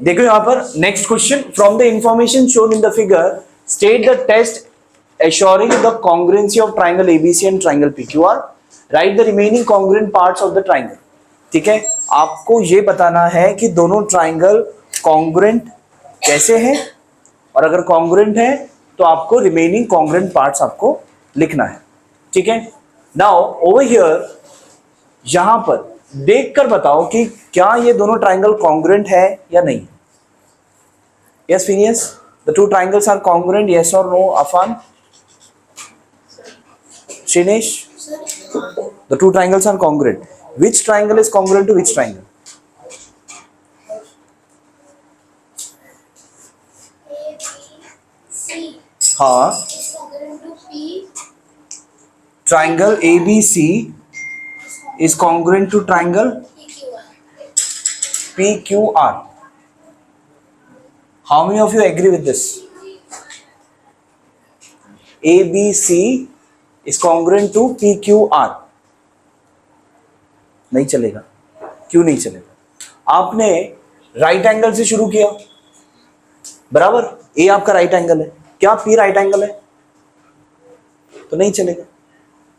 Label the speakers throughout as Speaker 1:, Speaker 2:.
Speaker 1: देखो यहाँ पर next question, from the information shown in the figure state the test assuring the congruency of triangle ABC and triangle PQR, write the remaining congruent parts of the triangle। ठीक है, आपको ये बताना है कि दोनों ट्राइंगल कॉन्ग्रुएंट कैसे हैं, और अगर कॉन्ग्रुएंट है तो आपको रिमेनिंग कॉन्ग्रुएंट पार्ट्स आपको लिखना है। ठीक है, नाउ ओवर हियर यहां पर देखकर बताओ कि क्या ये दोनों ट्राइंगल कॉन्ग्रुएंट है या नहीं। Yes Phineas, the two triangles are congruent, yes और no Afan? Shinesh, the two triangles are congruent. Which triangle is congruent to which triangle? हाँ, triangle ABC is congruent to triangle PQR. How many of you agree with this? ABC is congruent to PQR। नहीं चलेगा, क्यों नहीं चलेगा? आपने right angle से शुरू किया, बराबर, ए आपका राइट एंगल है, क्या पी राइट एंगल है? तो नहीं चलेगा,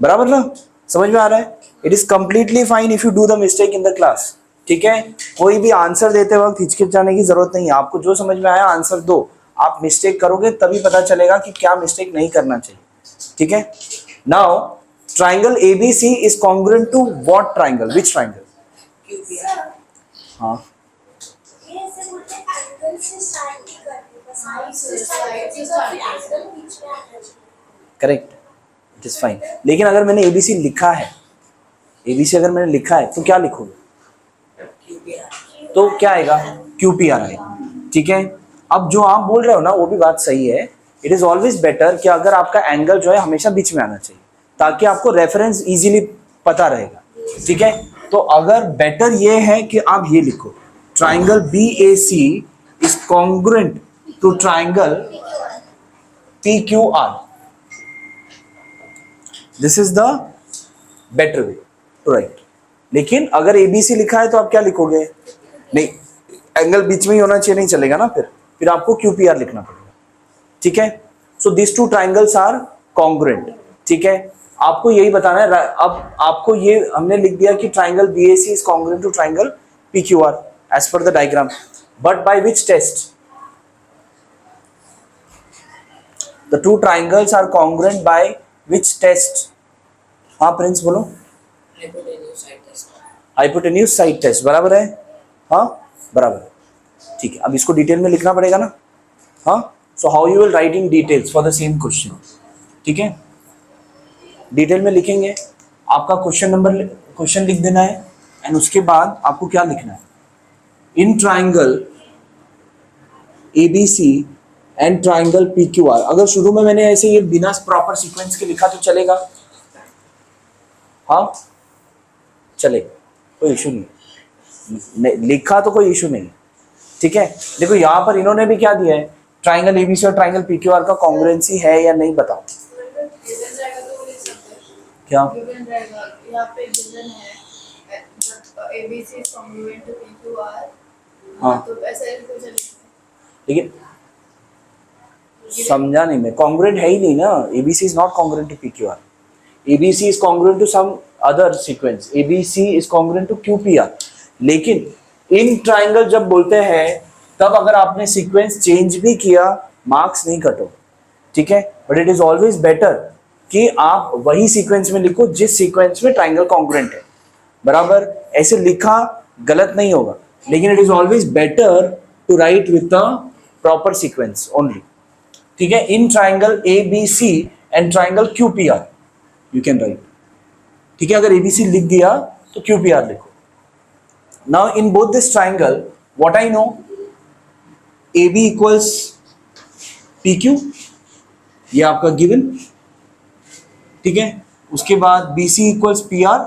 Speaker 1: बराबर ना? समझ में आ रहा है? It is completely fine if you do the mistake in the class. ठीक है, कोई भी आंसर देते वक्त हिचकिचाने की जरूरत नहीं है, आपको जो समझ में आया आंसर दो। आप मिस्टेक करोगे तभी पता चलेगा कि क्या मिस्टेक नहीं करना चाहिए। ठीक है, now triangle ABC is congruent to what triangle? Which triangle? हाँ, करेक्ट, इट इज फाइन। लेकिन अगर मैंने ABC लिखा है, ABC अगर मैंने लिखा है तो क्या लिखोगे? तो क्या आएगा? QPR आएगा। ठीक है, अब जो आप बोल रहे हो ना वो भी बात सही है। इट इज ऑलवेज बेटर कि अगर आपका एंगल जो है हमेशा बीच में आना चाहिए, ताकि आपको रेफरेंस इजीली पता रहेगा। ठीक है, तो अगर बेटर ये है कि आप ये लिखो, triangle BAC is congruent to triangle PQR। This is the better way to write. लेकिन अगर ABC लिखा है तो आप क्या लिखोगे? नहीं, एंगल बीच में ही होना चाहिए, नहीं चलेगा ना, फिर आपको QPR लिखना पड़ेगा। ठीक है, so this two triangles are congruent. ठीक है, आपको यही बताना है। अब आपको ये हमने लिख दिया कि triangle BAC is congruent to triangle PQR as per the diagram, but by which test? The two triangles are congruent by which test? हाँ प्रिंस बोलो। हाइपोटेन्यूज साइड टेस्ट, बराबर है? हाँ बराबर। ठीक है, अब इसको डिटेल में लिखना पड़ेगा ना। हाँ, so how you will write in details for the same question। ठीक है, डिटेल में लिखेंगे, आपका क्वेश्चन लिख देना है, एंड उसके बाद आपको क्या लिखना है? In triangle ABC and triangle PQR। अगर शुरू में मैंने ऐसे ये बिना प्रॉपर सीक्वेंस के लिखा तो चलेगा? हाँ चलेगा, कोई इशू नहीं, लिखा तो कोई इशू नहीं। ठीक है, देखो यहाँ पर इन्होंने भी क्या दिया है, ट्राइंगल ABC और ट्राइंगल PQR का कॉन्ग्रुएंसी है या नहीं, बताओ क्या?
Speaker 2: यहाँ पे गिवन है ABC is congruent to PQR।
Speaker 1: हाँ,
Speaker 2: तो ऐसा कुछ नहीं,
Speaker 1: लेकिन समझा नहीं मैं, कॉन्ग्रुएंट है ही नहीं ना। ABC is not congruent to PQR, ABC is congruent to some other sequence, ABC is congruent to QPR। लेकिन इन ट्राइंगल जब बोलते हैं तब अगर आपने सीक्वेंस चेंज भी किया मार्क्स नहीं कटो। ठीक है, but it is always better कि आप वही सीक्वेंस में लिखो जिस सीक्वेंस में ट्राइंगल कॉन्ग्रुएंट है, बराबर। ऐसे लिखा गलत नहीं होगा, लेकिन it is always better to write with the proper sequence only. ठीक है, in triangle ABC and triangle QPR you can write. ठीक है, अगर ABC लिख दिया तो QPR लिखो। Now in both this triangle what I know, AB equals PQ, ये आपका गिवन। ठीक है, उसके बाद BC equals PR,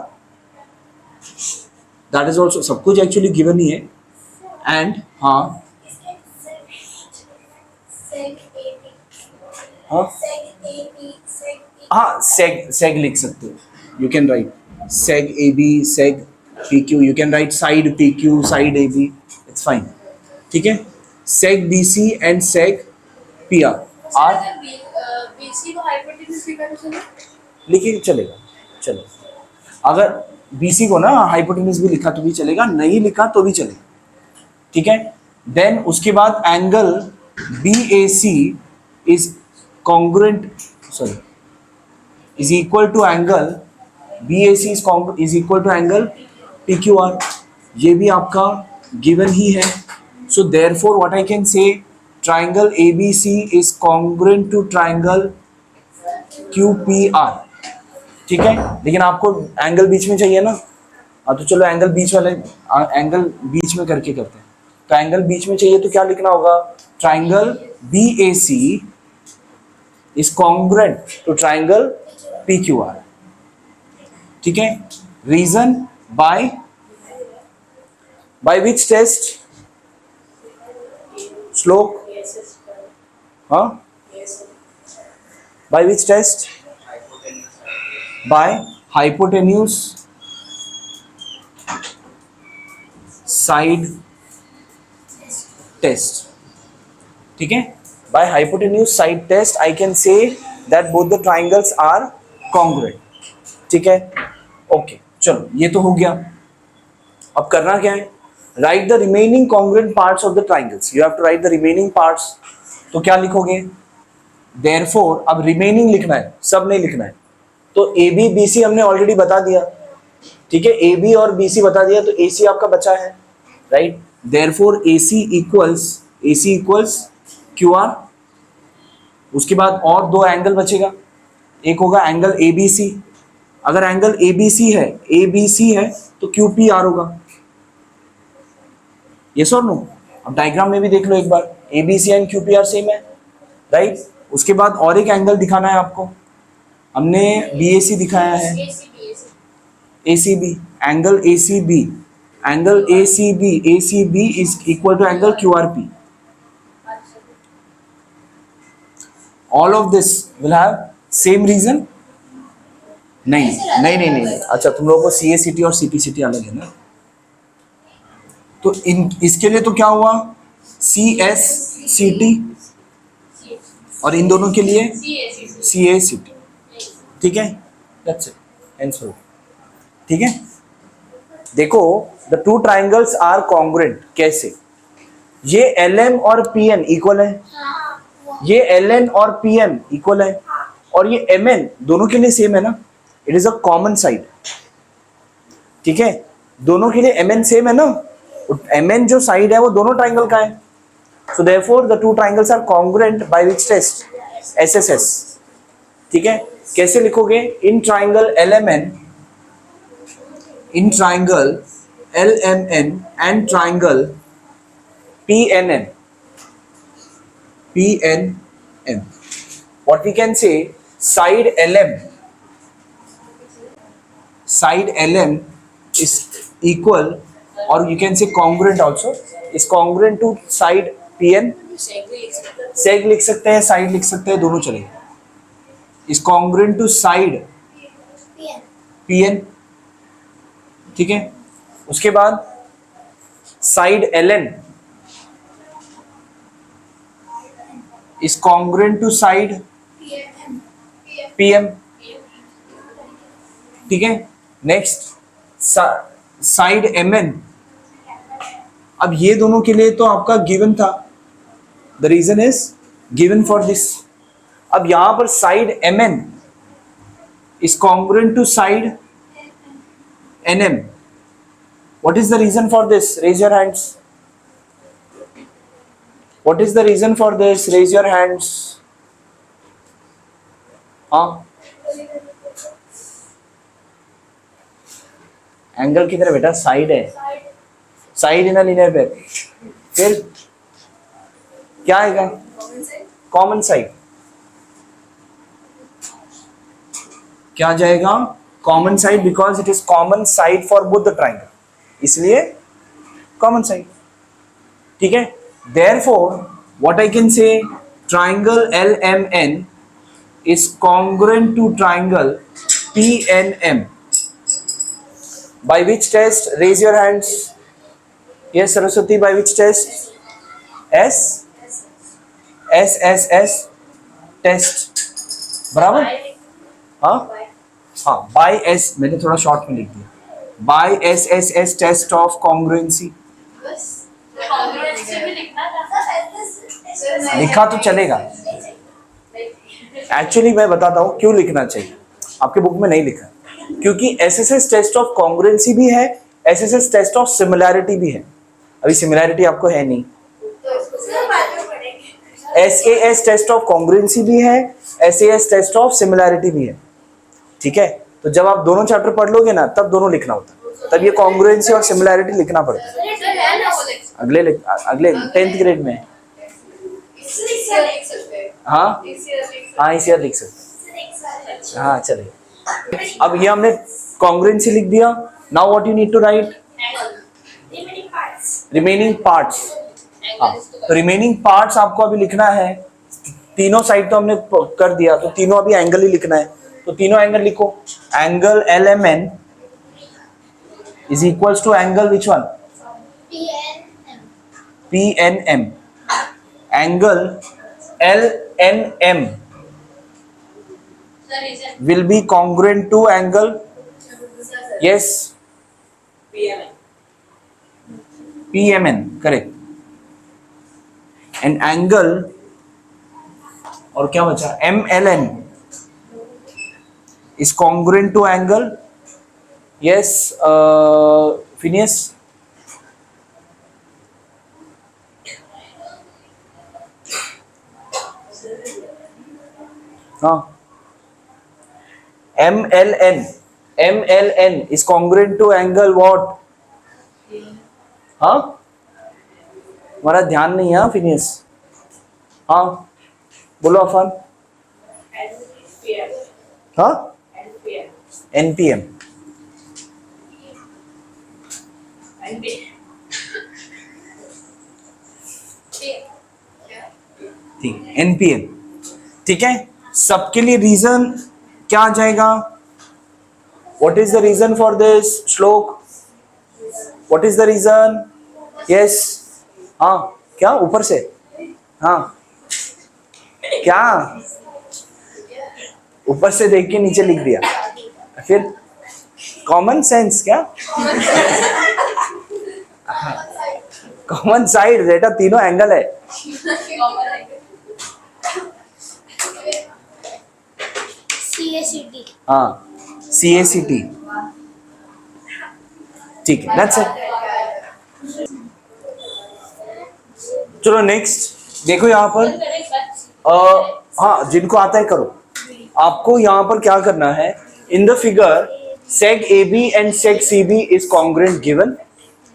Speaker 1: that is also, सब कुछ एक्चुअली गिवन ही है। एंड हाँ हाँ सेग लिख सकते हो, you can right seg AB, seg PQ, you can write side PQ, side AB, it's fine. ठीक है, सेक बीसी एंड सेक पीआर आर
Speaker 2: बीसी को हाइपोटेन्यूज लिखा तो चलो।
Speaker 1: लिखिए चलेगा, चलो अगर बीसी को ना हाइपोटेन्यूज भी लिखा तो भी चलेगा, नहीं लिखा तो भी चलेगा, ठीक है। देन उसके बाद angle B A C is congruent, sorry, is equal to angle B A C is equal to angle P Q R, ये भी आपका गिवन ही है। So therefore what I can say, triangle A B C is congruent to triangle Q P R, ठीक है। लेकिन आपको angle बीच में चाहिए ना, तो चलो एंगल बीच वाले एंगल बीच में करके करते हैं। तो एंगल बीच में चाहिए तो क्या लिखना होगा, triangle B A C is congruent to triangle P Q R, ठीक है। Reason by which test, Shlok, हाँ, by which test, by hypotenuse side test, ठीक है। By hypotenuse side test I can say that both the triangles are congruent, ठीक है। Okay, चलो ये तो हो गया। अब करना क्या है, write the remaining congruent parts of the triangles, you have to write the remaining parts. तो क्या लिखोगे, देयरफॉर, अब रिमेनिंग लिखना है, सब नहीं लिखना है। तो ए बी बी सी हमने ऑलरेडी बता दिया, ठीक है, ए बी और बी सी बता दिया, तो ए सी आपका बचा है, राइट। देयरफॉर ए सी इक्वल्स क्यू आर। उसके बाद और दो एंगल बचेगा, एक होगा एंगल ए बी सी, अगर एंगल ए बी सी है तो क्यू पी आर होगा, यस और नो। अब डायग्राम में भी देख लो एक बार, A B C and Q P R same है, राइट। उसके बाद और एक एंगल दिखाना है आपको, हमने बी ए सी दिखाया है, A C B, angle A C B, angle A C B is equal to angle Q R P. All of this will have same reason, नहीं, अच्छा तुम लोगों को सी ए सी टी और सी पी सी टी अलग है ना, तो इसके लिए तो क्या हुआ, सी एस सी टी, और इन दोनों के लिए सी ए सी टी, ठीक है, दैट्स इट, आंसर, ठीक है। देखो the two triangles are congruent, कैसे, ये एल एम और पी एन इक्वल है, ये एल एन और पी एम इक्वल है, और ये एम एन दोनों के लिए सेम है ना, it is a common side, ठीक है, दोनों के लिए एम एन सेम है ना, एम एन जो साइड है वो दोनों ट्राइंगल का है। So therefore the two triangles are congruent by which test, S S S, ठीक है। कैसे लिखोगे, in triangle L M N, in triangle L M N and triangle P N N, what we can say, side LM is equal, or you can say congruent also, is congruent to side PN, seg लिख सकते हैं, side लिख सकते हैं, दोनों चलेगा, is congruent to side PN, ठीक है। उसके बाद side LN is congruent to side PM, ठीक है। नेक्स्ट साइड MN, अब ये दोनों के लिए तो आपका गिवन था, the reason is given for this. अब यहां पर side MN is congruent to side NM, what is the reason for this, raise your hands, what is the reason for this, raise your hands, हाँ, angle किधर है बेटा, side है, side in a linear pair, फिर क्या आएगा, common side, क्या आ जाएगा, common side, because it is common side for both the triangle, इसलिए कॉमन साइड, ठीक है। Therefore, what I can say, triangle LMN is congruent to triangle PNM. By which test? Raise your hands. Yes, Saraswati, by which test? S S S S test, बराबर। हाँ हाँ, by S, मैंने थोड़ा short में लिख दिया, by S S S test of congruency.
Speaker 2: Congruency भी लिखना था।
Speaker 1: लिखा तो चलेगा, एक्चुअली मैं बताता हूँ क्यों लिखना चाहिए, आपके बुक में नहीं लिखा, क्योंकि एसएसएस टेस्ट ऑफ कॉन्ग्रुएंसी भी है, एसएसएस टेस्ट ऑफ सिमिलैरिटी भी है। अभी सिमिलैरिटी आपको है नहीं, एसएएस टेस्ट ऑफ कॉन्ग्रुएंसी भी है, एसएएस टेस्ट ऑफ सिमिलैरिटी भी है, ठीक है। तो जब आप दोनों चैप्टर पढ़ लोगे ना, तब दोनों लिखना होता है, तब ये कॉन्ग्रुएंसी और सिमिलैरिटी लिखना पड़ता है। अगले 10th ग्रेड में। हाँ हाँ, इस ईयर लिख सकते, हाँ चलिए। अब ये हमने कॉन्ग्रुएंसी लिख दिया, now what you need to write, remaining parts. हाँ, तो रिमेनिंग पार्ट्स आपको अभी लिखना है, तीनों साइड तो हमने कर दिया, तो तीनों अभी एंगल ही लिखना है, तो तीनों एंगल लिखो। Angle LMN is equals to angle which one, PNM। Angle LNM will be congruent to angle, yes, PMN, correct। and angle, और क्या बचा, MLN is congruent to angle, yes, Phineas। हाँ, MLN is congruent to angle what? हाँ, हमारा ध्यान नहीं है Phineas. हाँ बोलो अफान। हाँ, NPM। ठीक, NPM, ठीक है। सबके लिए रीजन क्या आ जाएगा, what is the reason for this श्लोक, what is the reason, yes. हाँ, क्या ऊपर से, हाँ क्या, ऊपर से देख के नीचे लिख दिया, फिर कॉमन सेंस क्या, कॉमन साइड बेटा, तीनों एंगल है।
Speaker 3: CACT।
Speaker 1: हाँ, CACT, ठीक है, दैट्स इट। चलो नेक्स्ट देखो यहाँ पर, हाँ जिनको आता है करो। आपको यहाँ पर क्या करना है, इन the figure seg AB and seg CB is congruent given,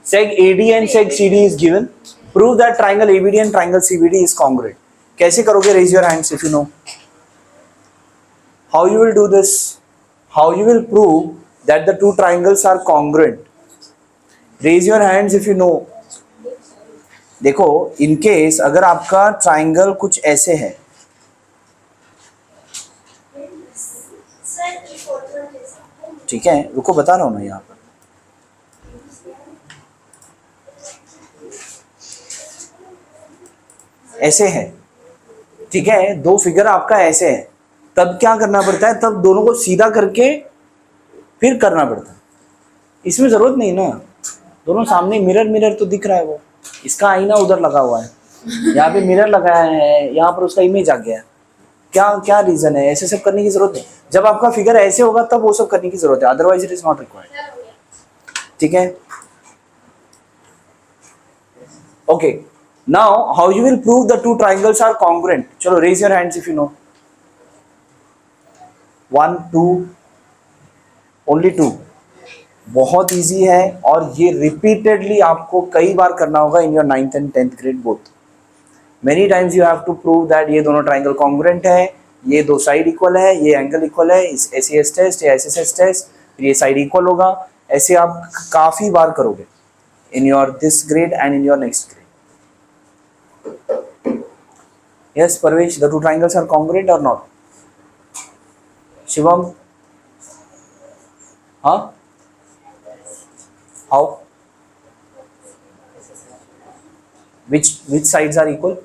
Speaker 1: seg AD and seg CD is given, prove that triangle ABD and triangle CBD is congruent। कैसे करोगे, raise your hands if you know how you will do this, how you will prove that the two triangles are congruent, raise your hands if you know। देखो, in case अगर आपका triangle कुछ ऐसे है, ठीक है, रुको बता रहा हूं मैं यहाँ पर, ऐसे है, ठीक है, दो फिगर आपका ऐसे है, तब क्या करना पड़ता है, तब दोनों को सीधा करके फिर करना पड़ता है। इसमें जरूरत नहीं ना, दोनों सामने मिरर तो दिख रहा है, वो इसका आईना उधर लगा हुआ है, यहाँ पे मिरर लगाया है, यहाँ पर उसका इमेज आ गया है, क्या क्या रीजन है, ऐसे सब करने की जरूरत है। जब आपका फिगर ऐसे होगा तब वो सब करने की जरूरत है, otherwise it is not required, ठीक है। Okay, now how you will prove the two triangles are congruent, चलो raise your hands if you know. 1 2, only 2, बहुत इजी है, और ये रिपीटेडली आपको कई बार करना होगा in your 9th and 10th grade both. Many times you have to prove that ये दोनों ट्राइंगल कॉन्ग्रुएंट है, ये दो साइड इक्वल है, ये एंगल इक्वल है, इस SES टेस्ट या SSS टेस्ट, फिर ये साइड इक्वल होगा। ऐसे आप काफी बार करोगे in your this grade and in your next grade. Yes Parvesh, the two triangles are congruent और नॉट? शिवम, हाँ, how? which sides are equal?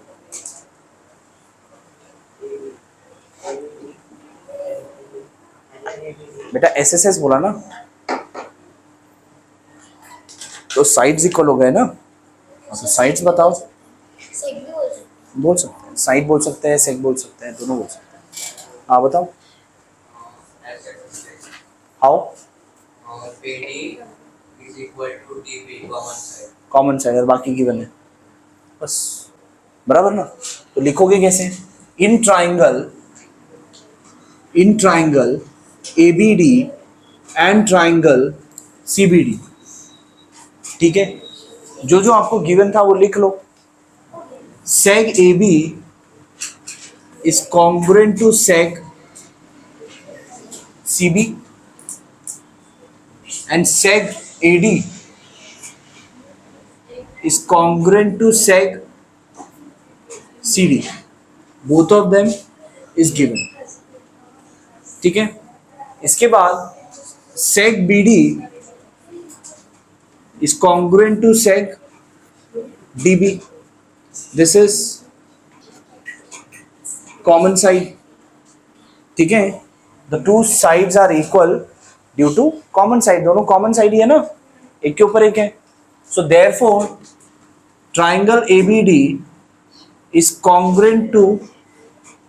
Speaker 1: बेटा SSS बोला ना, तो साइड्स इक्वल हो गए ना, तो साइड्स बताओ।
Speaker 2: सेक भी बोल सकते
Speaker 1: बोल सकते हैं, साइड बोल सकते हैं, सेक बोल सकते हैं, दोनों बोल सकते हैं। हाँ बताओ how.
Speaker 3: PD is equal to DB common side.
Speaker 1: Common side और बाकी गिवन है, बस बराबर ना। तो लिखोगे कैसे? In triangle ABD and triangle CBD, ठीक है। जो जो आपको गिवन था वो लिख लो। सेग AB is congruent to seg CB and seg AD is congruent to seg CD. Both of them is given, ठीक है। इसके बाद seg BD is congruent to seg DB. This is common side, ठीक है। The two sides are equal due to common side. दोनों common side ही है ना, एक के ऊपर एक है। So therefore triangle ABD is congruent to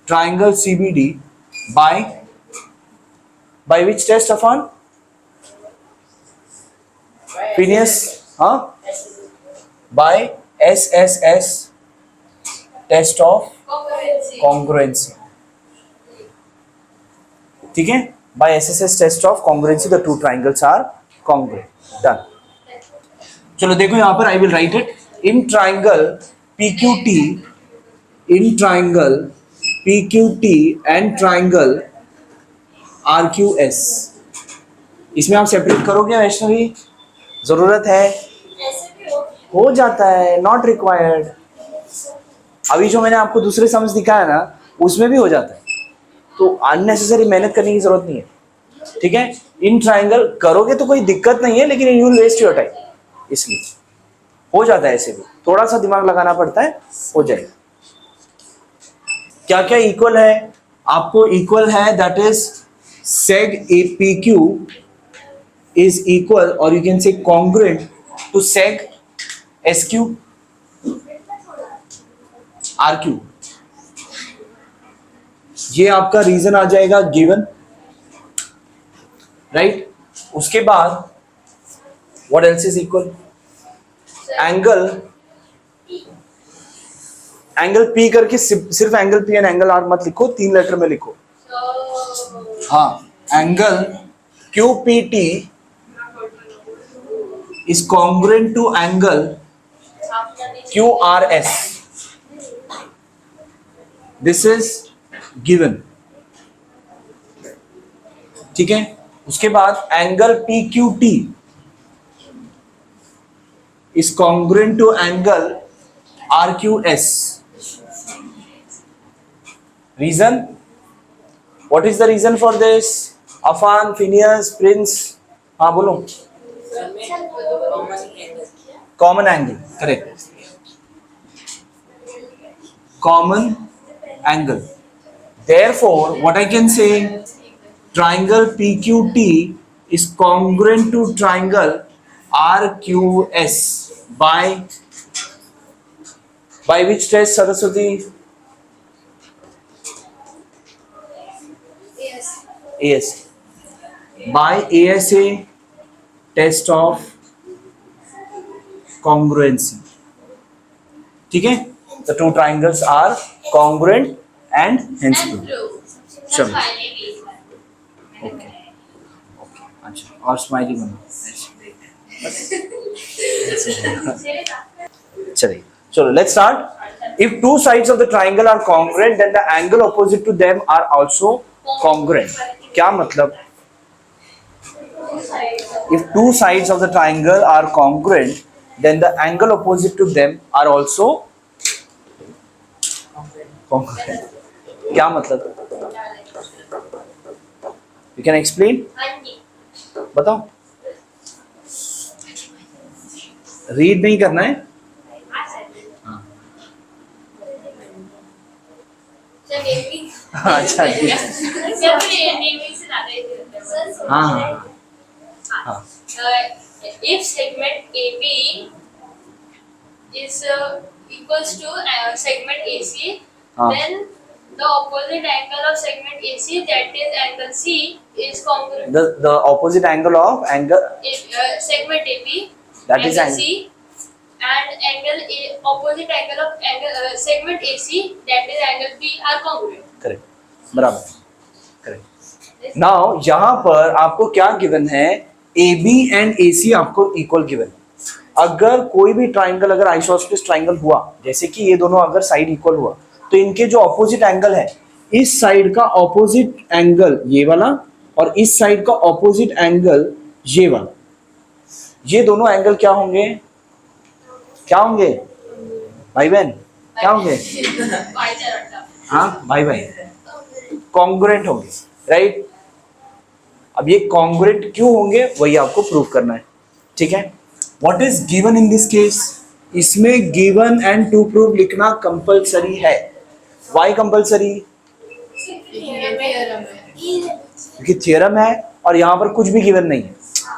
Speaker 1: triangle CBD by which test Afan? Phineas, हाँ? By SSS test of
Speaker 2: हैं।
Speaker 1: congruency, ठीक है। By SSS test of congruency the two triangles are congruent. Done. चलो देखो यहाँ पर I will write it. In triangle PQT and triangle RQS, इसमें आप सेपरेट करोगे वैष्णवी? जरूरत है?
Speaker 2: ऐसे भी
Speaker 1: हो जाता है, नॉट रिक्वायर्ड। अभी जो मैंने आपको दूसरे सम्स दिखाया ना उसमें भी हो जाता है, तो अननेसेसरी मेहनत करने की जरूरत नहीं है, ठीक है। इन ट्राइंगल करोगे तो कोई दिक्कत नहीं है, लेकिन you will waste your time, इसलिए हो जाता है। ऐसे भी थोड़ा सा दिमाग लगाना पड़ता है, हो जाएगा। क्या क्या इक्वल है आपको? इक्वल है that is seg APQ is equal or you can say congruent to seg SQ RQ। ये आपका रीजन आ जाएगा गिवन, राइट। उसके बाद what else is equal? Angle P करके सिर्फ angle P and angle R मत लिखो, 3 लेटर में लिखो। हाँ, angle QPT is congruent to angle QRS. This is given, ठीक है। उसके बाद angle PQT is congruent to angle RQS. Reason? What is the reason for this? Afan, Phineas, Prince, हाँ बोलो। Common angle, correct. Common angle. Therefore, what I can say, triangle PQT is congruent to triangle RQS by which test, Saraswati? ASA. By ASA test of congruency, ठीक है। The two triangles are congruent and hence proved. चलो, okay, अच्छा, और smiley बनो। चलिए, चलो, let's start. If two sides of the triangle are congruent, then the angle opposite to them are also congruent. क्या मतलब? If two sides of the triangle are congruent, then the angle opposite to them are also congruent. क्या मतलब? You can explain? बताओ। Read नहीं करना है,
Speaker 2: sir navy
Speaker 1: अच्छा ठीक है।
Speaker 2: सर नेवी से ज्यादा इजी होता है सर।
Speaker 1: हाँ हाँ
Speaker 2: if segment AB is equals to segment AC,
Speaker 1: हाँ.
Speaker 2: then the opposite angle of segment AC, that is angle C, is congruent.
Speaker 1: the opposite angle of angle
Speaker 2: Segment AB,
Speaker 1: That is
Speaker 2: angle C, and angle opposite angle of segment AC, that is angle B, are congruent.
Speaker 1: Correct बराबर correct. Now यहाँ पर आपको क्या given है, AB and AC आपको equal given. अगर कोई भी ट्राइंगल अगर आइसोसेलेस ट्राइंगल हुआ, जैसे कि ये दोनों अगर साइड इक्वल हुआ, तो इनके जो ऑपोजिट एंगल है, इस साइड का ऑपोजिट एंगल ये वाला और इस साइड का ऑपोजिट एंगल ये वाला, ये दोनों एंगल क्या होंगे, क्या होंगे भाई बहन, क्या होंगे? हाँ भाई भाई कॉन्ग्रुएंट होंगे, राइट। अब ये कॉन्ग्रुएंट क्यों होंगे वही आपको प्रूव करना है, ठीक है। What is given in this case, इसमें गिवन एंड टू प्रूव लिखना कंपलसरी है। Why compulsory? क्योंकि थ्योरम है और यहाँ पर कुछ भी गिवन नहीं है,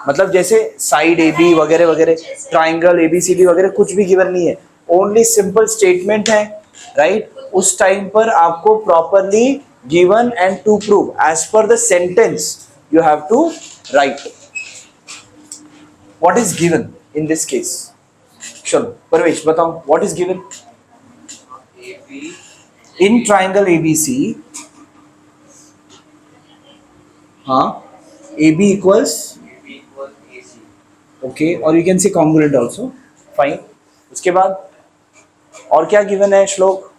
Speaker 1: मतलब जैसे साइड ए बी वगैरह वगैरह, ट्राइंगल ABCD वगैरह कुछ भी गिवन नहीं है, ओनली सिंपल स्टेटमेंट है, राइट। उस टाइम पर आपको properly given and to prove as per the sentence you have to write what is given in this case. चलो परवेश बताओ, what is given
Speaker 3: AB
Speaker 1: in triangle ABC? हाँ, AB equals
Speaker 3: AC.
Speaker 1: Okay, और you can say congruent also, fine. उसके बाद और क्या given है श्लोक,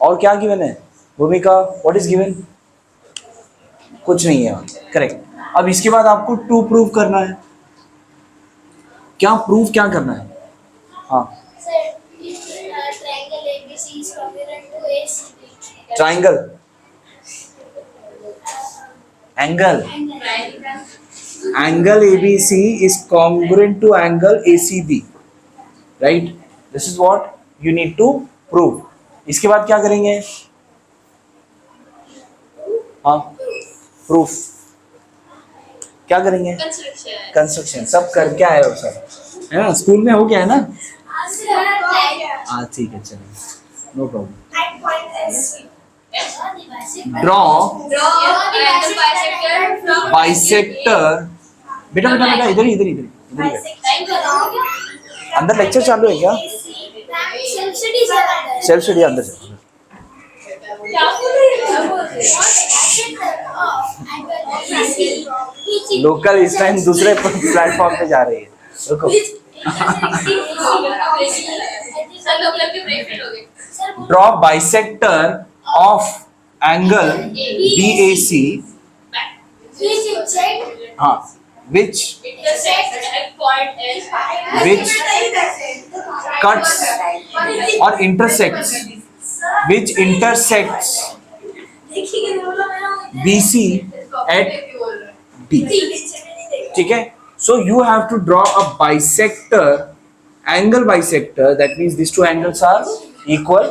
Speaker 1: और क्या गिवन है भूमिका, व्हाट इज गिवन? कुछ नहीं है, करेक्ट। अब इसके बाद आपको टू प्रूव करना है। क्या प्रूव क्या करना है? हाँ,
Speaker 2: Triangle ABC is congruent to ACB.
Speaker 1: Triangle angle angle ABC is congruent to angle ACB, right? This is what you need to prove. इसके बाद क्या करेंगे? हाँ, proof क्या करेंगे? कंस्ट्रक्शन सब कर क्या है सर, है ना, स्कूल में हो गया है ना। हाँ ठीक है, चलिए, नो प्रॉब्लम। ड्रॉ बाइसेक्टर, बेटा बेटा बेटा इधर इधर इधर इधर इधर, अंदर लेक्चर चालू है क्या? सेल्फ स्टडी अंदर से। लोकल इस टाइम दूसरे प्लेटफॉर्म पे जा रही है, रुको। Draw bisector of angle BAC, हाँ, which cuts or intersects, which intersects BC at D, ठीक है। So you have to draw a bisector, angle bisector, that means these two angles are equal,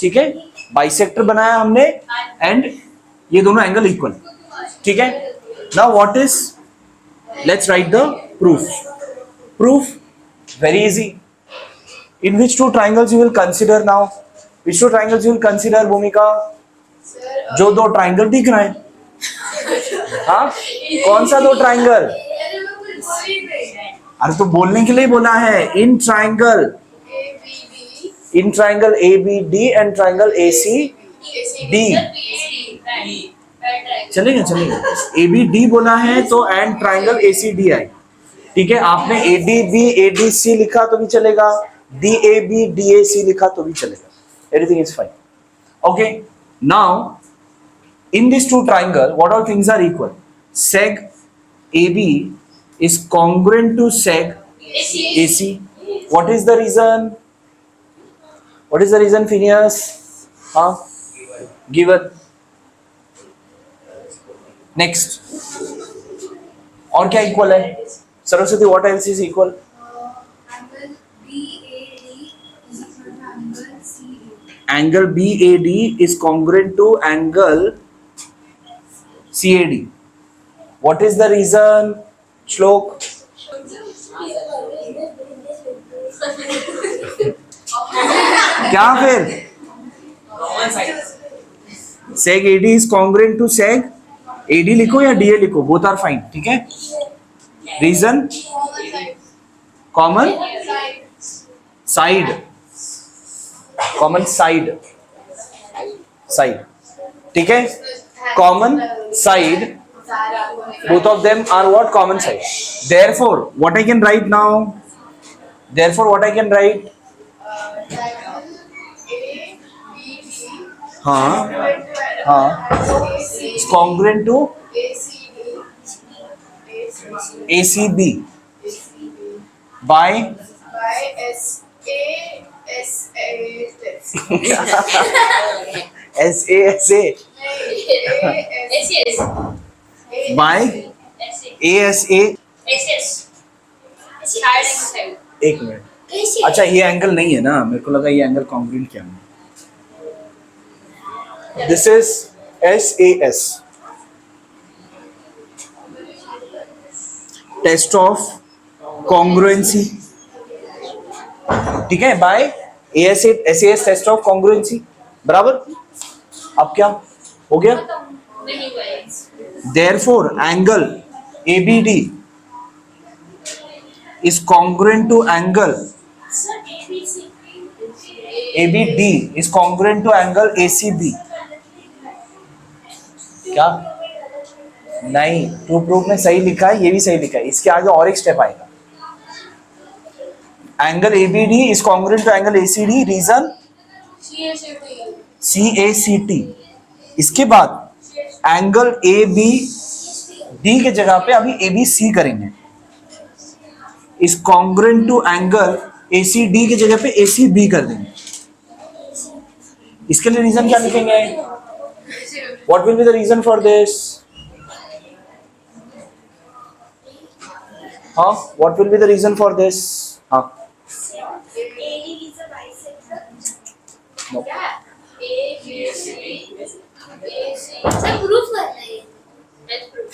Speaker 1: ठीक है। बाइसेक्टर बनाया हमने and ये दोनों angle equal, ठीक है। Now what is, let's write the proof. Proof very easy. In which two triangles you will consider now, which two triangles you will consider भूमिका? जो दो ट्राइंगल दिख रहे हैं, हाँ, कौन सा दो ट्राइंगल? अरे तो बोलने के लिए बोला है, in triangle, in triangle ABD and triangle ACD, चलेगा चलेगा। ABD बोला है तो एंड ट्राइंगल ACD आई, ठीक है। आपने ADB ADC लिखा तो भी चलेगा, DAB DAC लिखा तो भी चलेगा, everything is fine. Okay, now in these two triangle what all things are equal? Seg AB is congruent to seg AC. What is the reason? What is the reason, Phineas? हाँ, given. Next. और क्या equal है? Saraswati, what else is equal?
Speaker 2: Angle BAD is equal to angle CA.
Speaker 1: angle BAD is congruent to angle CAD. What is the reason? Shlok? क्या फिर?
Speaker 3: Common side.
Speaker 1: Seg AD is congruent to seg AD लिखो या DA लिखो, both are fine. ठीक है? Reason? Common side. Common side. Side. ठीक है? Common side. Both of them are what? Common side. Therefore, what I can write now? Therefore, what I can write? हाँ congruent to ACB by SASA by ASA. एक minute, अच्छा ये angle नहीं है ना, मेरे को लगा ये एंगल कॉन्ग्रुएंट क्या है. This is SAS, test of congruency. ठीक है, by SAS test of congruency. बराबर. अब क्या हो गया? Therefore, angle ABD is congruent to angle ABD is congruent to angle ACB. क्या? नहीं, टू प्रूफ में सही लिखा है, ये भी सही लिखा है, इसके आगे और एक स्टेप आएगा. Angle ABD is congruent to angle ACD. Reason CACT. इसके बाद एंगल ABD के जगह पे अभी ABC करेंगे. is congruent to angle ACD के जगह पे ACB कर देंगे. इसके लिए रीजन क्या लिखेंगे? What will be the reason for this? हाँ, what will be the reason for this? हाँ. No.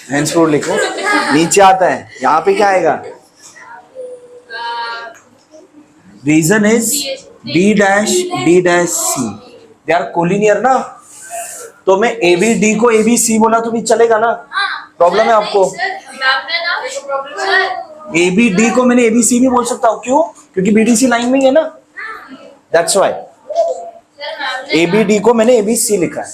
Speaker 1: Hence proof लिखो. नीचे आता है, यहाँ पे क्या आएगा? Reason is D dash C. They are collinear ना, तो मैं ABD को ABC बोला तो भी चलेगा ना? प्रॉब्लम है आपको? ABD को मैंने ABC भी बोल सकता हूँ, क्यों? क्योंकि BDC लाइन में ही है ना. That's why ABD को मैंने ABC लिखा है.